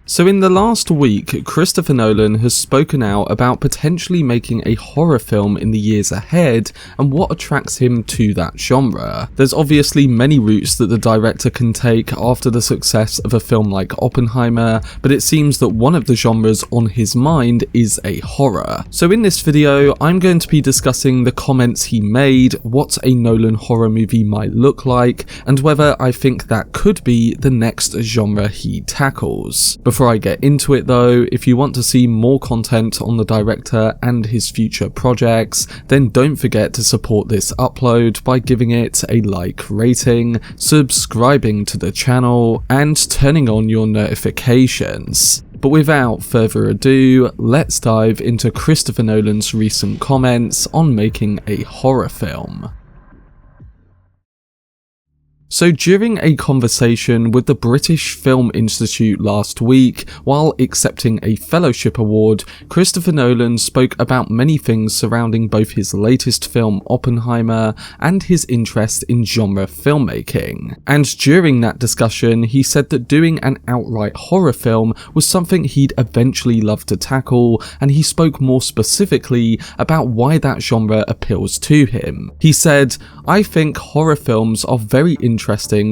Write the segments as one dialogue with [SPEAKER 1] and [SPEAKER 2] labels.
[SPEAKER 1] So in the last week, Christopher Nolan has spoken out about potentially making a horror film in the years ahead and what attracts him to that genre. There's obviously many routes that the director can take after the success of a film like Oppenheimer, but it seems that one of the genres on his mind is a horror. So in this video, I'm going to be discussing the comments he made, what a Nolan horror movie might look like, and whether I think that could be the next genre he tackles. Before I get into it though, if you want to see more content on the director and his future projects, then don't forget to support this upload by giving it a like rating, subscribing to the channel, and turning on your notifications. But without further ado, let's dive into Christopher Nolan's recent comments on making a horror film. So during a conversation with the British Film Institute last week, while accepting a fellowship award, Christopher Nolan spoke about many things surrounding both his latest film Oppenheimer and his interest in genre filmmaking. And during that discussion, he said that doing an outright horror film was something he'd eventually love to tackle, and he spoke more specifically about why that genre appeals to him. He said, "I think horror films are very interesting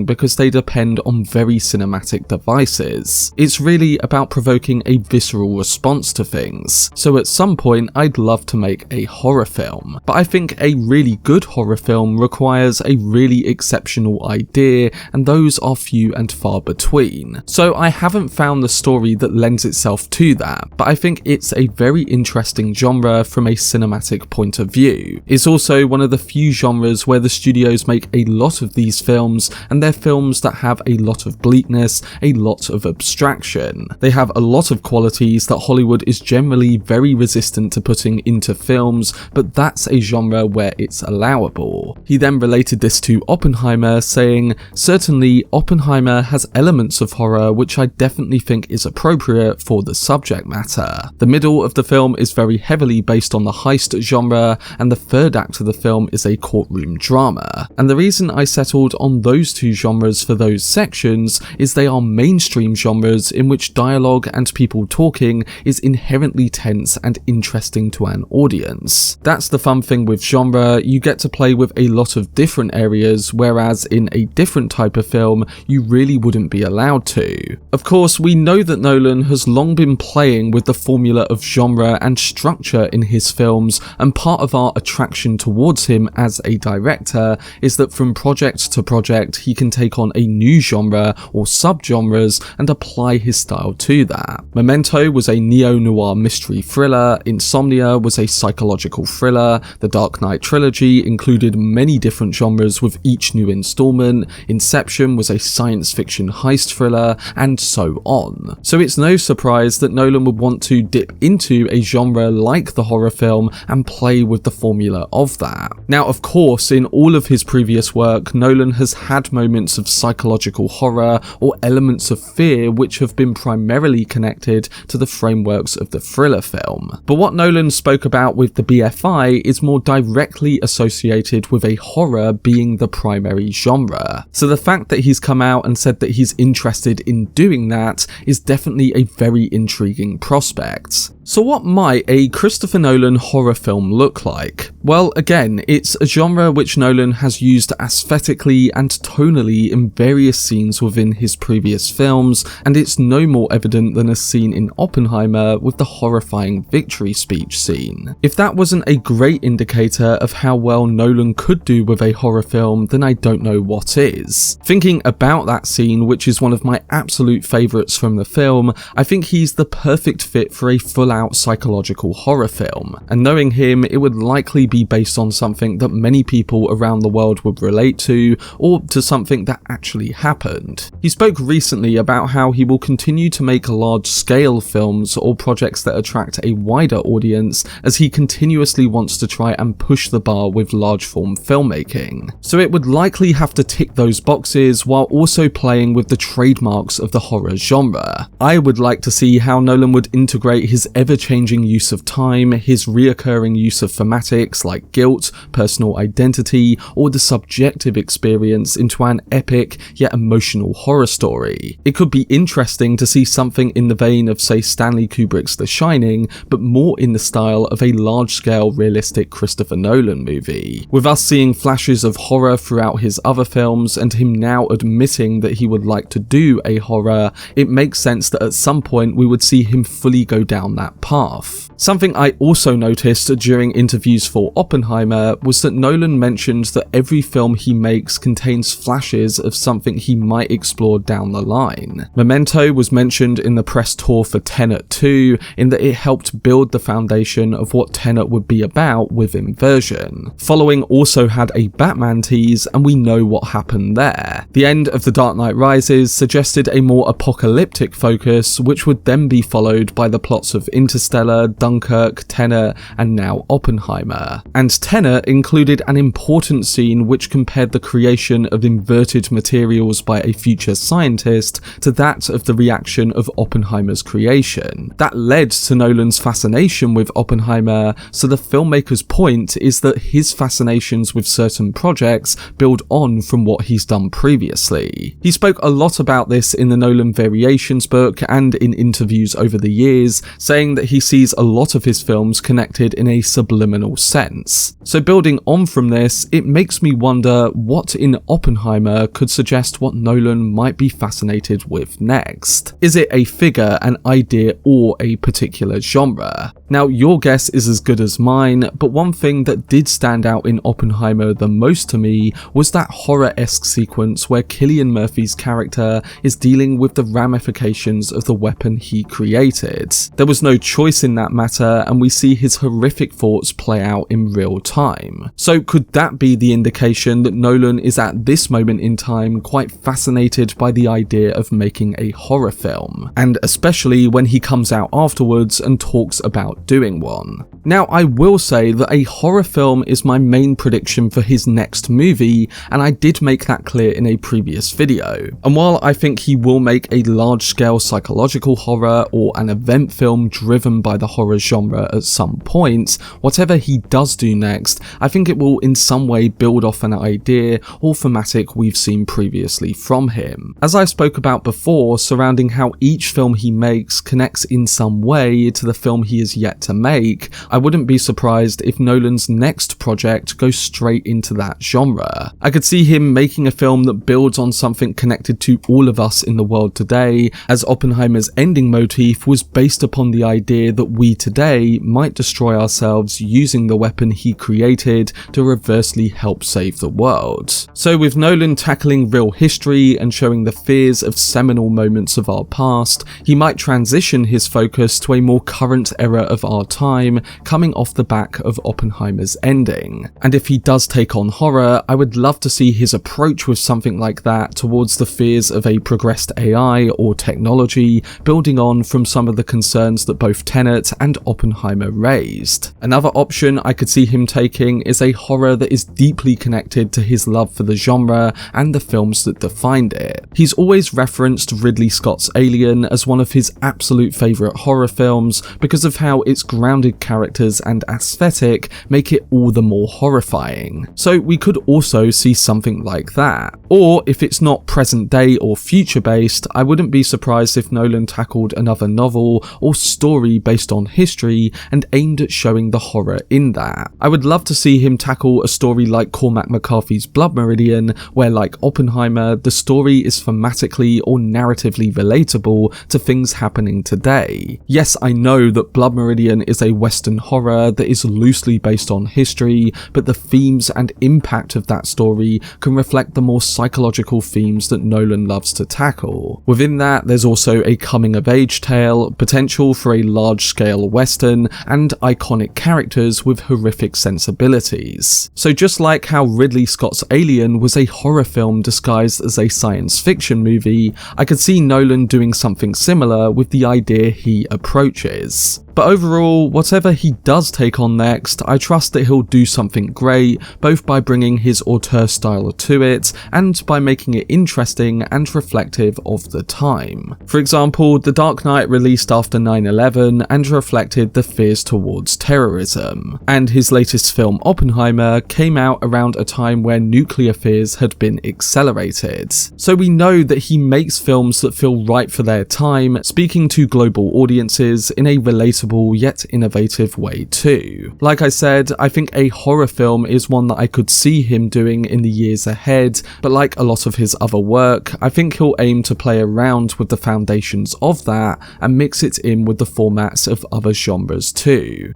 [SPEAKER 1] because they depend on very cinematic devices. It's really about provoking a visceral response to things. So at some point I'd love to make a horror film. But I think a really good horror film requires a really exceptional idea, and those are few and far between. So I haven't found the story that lends itself to that, but I think it's a very interesting genre from a cinematic point of view. It's also one of the few genres where the studios make a lot of these films, and they're films that have a lot of bleakness, a lot of abstraction. They have a lot of qualities that Hollywood is generally very resistant to putting into films, but that's a genre where it's allowable." He then related this to Oppenheimer, saying, "Certainly, Oppenheimer has elements of horror which I definitely think is appropriate for the subject matter. The middle of the film is very heavily based on the heist genre, and the third act of the film is a courtroom drama. And the reason I settled on those two genres for those sections is they are mainstream genres in which dialogue and people talking is inherently tense and interesting to an audience. That's the fun thing with genre, you get to play with a lot of different areas, whereas in a different type of film, you really wouldn't be allowed to." Of course, we know that Nolan has long been playing with the formula of genre and structure in his films, and part of our attraction towards him as a director is that from project to project, he can take on a new genre or subgenres and apply his style to that. Memento was a neo-noir mystery thriller, Insomnia was a psychological thriller, the Dark Knight trilogy included many different genres with each new installment, Inception was a science fiction heist thriller, and so on. So it's no surprise that Nolan would want to dip into a genre like the horror film and play with the formula of that. Now, of course, in all of his previous work, Nolan has had moments of psychological horror or elements of fear which have been primarily connected to the frameworks of the thriller film. But what Nolan spoke about with the BFI is more directly associated with a horror being the primary genre. So the fact that he's come out and said that he's interested in doing that is definitely a very intriguing prospect. So what might a Christopher Nolan horror film look like? Well, again, it's a genre which Nolan has used aesthetically and tonally in various scenes within his previous films, and it's no more evident than a scene in Oppenheimer with the horrifying victory speech scene. If that wasn't a great indicator of how well Nolan could do with a horror film, then I don't know what is. Thinking about that scene, which is one of my absolute favourites from the film, I think he's the perfect fit for a full-out psychological horror film, and knowing him, it would likely be based on something that many people around the world would relate to, or to something that actually happened. He spoke recently about how he will continue to make large-scale films or projects that attract a wider audience, as he continuously wants to try and push the bar with large-form filmmaking. So it would likely have to tick those boxes while also playing with the trademarks of the horror genre. I would like to see how Nolan would integrate his ever-changing use of time, his reoccurring use of thematics like guilt, personal identity, or the subjective experience into an epic yet emotional horror story. It could be interesting to see something in the vein of, say, Stanley Kubrick's The Shining, but more in the style of a large-scale realistic Christopher Nolan movie. With us seeing flashes of horror throughout his other films and him now admitting that he would like to do a horror, it makes sense that at some point we would see him fully go down that path. Something I also noticed during interviews for Oppenheimer was that Nolan mentioned that every film he makes contains flashes of something he might explore down the line. Memento was mentioned in the press tour for Tenet 2, in that it helped build the foundation of what Tenet would be about with Inversion. Following also had a Batman tease, and we know what happened there. The end of The Dark Knight Rises suggested a more apocalyptic focus, which would then be followed by the plots of Interstellar, Dunkirk, Tenet, and now Oppenheimer. And Tenet included an important scene which compared the creation of inverted materials by a future scientist to that of the reaction of Oppenheimer's creation. That led to Nolan's fascination with Oppenheimer, so the filmmaker's point is that his fascinations with certain projects build on from what he's done previously. He spoke a lot about this in the Nolan Variations book and in interviews over the years, saying that he sees a lot of his films connected in a subliminal sense. So building on from this, it makes me wonder what in Oppenheimer could suggest what Nolan might be fascinated with next. Is it a figure, an idea, or a particular genre? Now, your guess is as good as mine, but one thing that did stand out in Oppenheimer the most to me was that horror-esque sequence where Cillian Murphy's character is dealing with the ramifications of the weapon he created. There was no choice in that matter, and we see his horrific thoughts play out in real time. So could that be the indication that Nolan is at this moment in time quite fascinated by the idea of making a horror film, and especially when he comes out afterwards and talks about doing one? Now, I will say that a horror film is my main prediction for his next movie, and I did make that clear in a previous video. And while I think he will make a large-scale psychological horror or an event film driven by the horror genre at some point, whatever he does do next, I think it will in some way build off an idea or thematic we've seen previously from him. As I spoke about before, surrounding how each film he makes connects in some way to the film he is yet to make, I wouldn't be surprised if Nolan's next project goes straight into that genre. I could see him making a film that builds on something connected to all of us in the world today, as Oppenheimer's ending motif was based upon the idea that we today might destroy ourselves using the weapon he created to reversely help save the world. So with Nolan tackling real history and showing the fears of seminal moments of our past, he might transition his focus to a more current era of our time, coming off the back of Oppenheimer's ending. And if he does take on horror, I would love to see his approach with something like that towards the fears of a progressed AI or technology, building on from some of the concerns that both Tenet and Oppenheimer raised. Another option I could see him taking is a horror that is deeply connected to his love for the genre and the films that defined it. He's always referenced Ridley Scott's Alien as one of his absolute favourite horror films because of how its grounded characters and aesthetic make it all the more horrifying. So we could also see something like that. Or if it's not present day or future based, I wouldn't be surprised if Nolan tackled another novel or story based on history and aimed at showing the horror in that. I would love to see him tackle a story like Cormac McCarthy's Blood Meridian, where like Oppenheimer, the story is thematically or narratively relatable to things happening today. Yes, I know that Blood Meridian is a Western horror that is loosely based on history, but the themes and impact of that story can reflect the more psychological themes that Nolan loves to tackle. Within that, there's also a coming-of-age tale, potential for a large-scale Western, and iconic characters with horrific sensibilities. So just like how Ridley Scott's Alien was a horror film disguised as a science fiction movie, I could see Nolan doing something similar with the idea he approaches. But overall, whatever he does take on next, I trust that he'll do something great, both by bringing his auteur style to it, and by making it interesting and reflective of the time. For example, The Dark Knight released after 9/11 and reflected the fears towards terrorism, and his latest film Oppenheimer came out around a time where nuclear fears had been accelerated. So we know that he makes films that feel right for their time, speaking to global audiences in a relatable yet innovative way too. Like I said, I think a horror film is one that I could see him doing in the years ahead, but like a lot of his other work, I think he'll aim to play around with the foundations of that and mix it in with the formats of other genres too.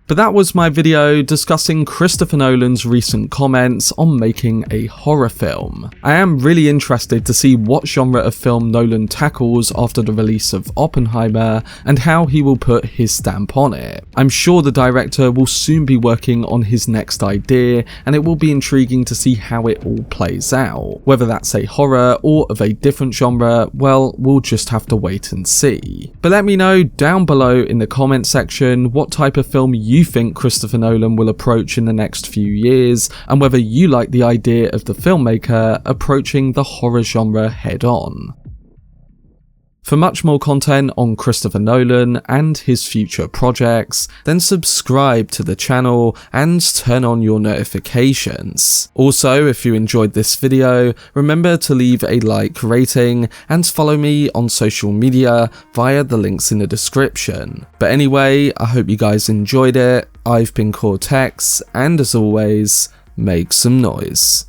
[SPEAKER 1] But that was my video discussing Christopher Nolan's recent comments on making a horror film. I am really interested to see what genre of film Nolan tackles after the release of Oppenheimer and how he will put his stamp on it. I'm sure the director will soon be working on his next idea, and it will be intriguing to see how it all plays out. Whether that's a horror or of a different genre, well, we'll just have to wait and see. But let me know down below in the comment section what type of film you think Christopher Nolan will approach in the next few years, and whether you like the idea of the filmmaker approaching the horror genre head on. For much more content on Christopher Nolan and his future projects, then subscribe to the channel and turn on your notifications. Also, if you enjoyed this video, remember to leave a like rating and follow me on social media via the links in the description. But anyway, I hope you guys enjoyed it. I've been Cortex, and as always, make some noise.